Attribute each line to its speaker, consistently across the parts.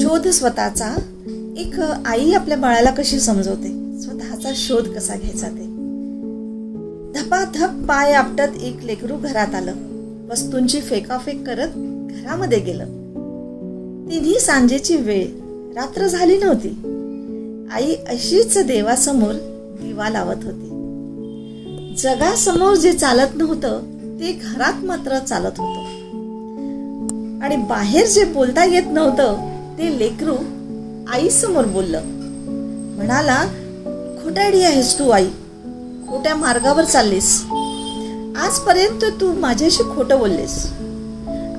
Speaker 1: शोध स्वतःचा. एक आई आपल्या बाळाला कशी समजवते स्वतःचा शोध कसा घ्यायचा ते. धपाधप पाय आपटत एक लेकरू घरात आलं. वस्तूंची फेकाफेक करत घरामध्ये गेलं. तिन्ही सांजेची वेळ, रात्र झाली नव्हती. आई अशीच देवासमोर दिवा लावत होती. जगासमोर जे चालत नव्हतं ते घरात मात्र चालत होतं. आणि बाहेर जे बोलता येत नव्हतं ते लेकरू आई समोर बोललं. म्हणाला, खोटारडी आहेस तू आई, खोट्या मार्गावर चाललीस. आजपर्यंत तू माझ्याशी खोटं बोललेस.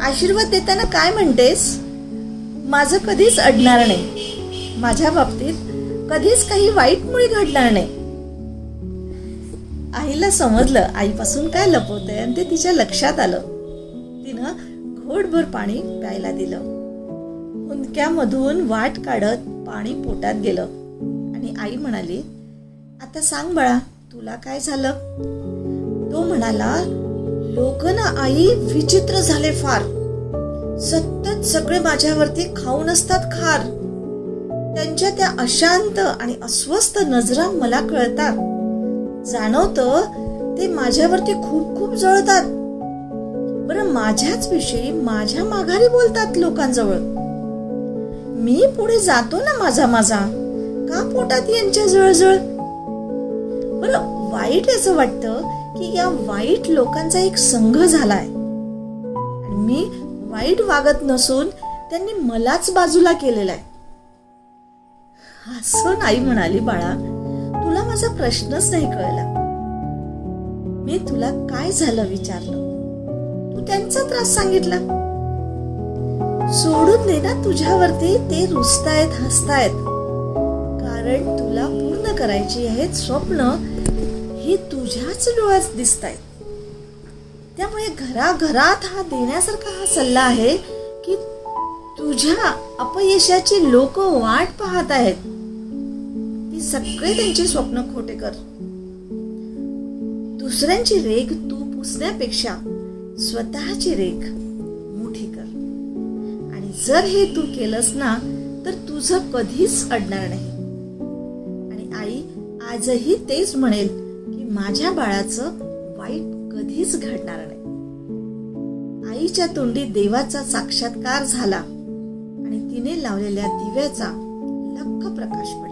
Speaker 1: आशीर्वाद देताना काय म्हणतेस? माझं कधीच अडणार नाही. माझ्या बाबतीत कधीच काही वाईट मुळे घडणार नाही. आईला समजलं आईपासून काय लपवतंय आणि ते तिच्या लक्षात आलं. तिनं घोटभर पाणी प्यायला दिलं. हुंदक्यामधून वाट काढत पाणी पोटात गेलं आणि आई म्हणाली, आता सांग बाळा, तुला काय झालं? तो म्हणाला, लोक ना आई विचित्र झाले फार. सतत सगळे माझ्यावरती खाऊन असतात खार. त्यांच्या त्या अशांत आणि अस्वस्थ नजरा मला कळतात. जाणवतं ते माझ्यावरती खूप खूप जळतात. बरं, माझ्याच विषयी माझ्या माघारी बोलतात लोकांजवळ. मी पुढे जातो ना माझा माझा, का पोटात यांच्या जळजळ? बरं, वाईट असं वाटतं की या वाईट लोकांचा एक संघ झालाय आणि मी वाईट वागत नसून त्यांनी मलाच बाजूला केलेला आहे. हसून आई म्हणाली, बाळा, तुला माझा प्रश्नच नाही कळला. मी तुला काय झालं विचारलं, तू त्यांचा त्रास सांगितला. सोडून दे ना तुझ्यावरती ते रुसतायत हसतायत. कारण तुला पूर्ण करायची आहेत स्वप्न हे तुझ्याच डोळ्यात दिसतायत. त्यामुळे घराघरात हा देण्यासारखा हा सल्ला आहे की तुझ्या अपयशाची लोक वाट पाहत आहेत. ती सगळे त्यांची स्वप्न खोटे कर. दुसऱ्यांची रेख तू पुसण्यापेक्षा स्वतःची रेख मोठी कर. आणि जर हे तू केलंस ना तर तुझं कधीच अडणार नाही. आणि आई आजही तेच म्हणेल की माझ्या बाळाचं वाईट कधीच घडणार नाही. आईच्या तोंडी देवाचा साक्षात्कार झाला आणि तिने लावलेल्या दिव्याचा लख्ख प्रकाश पडला.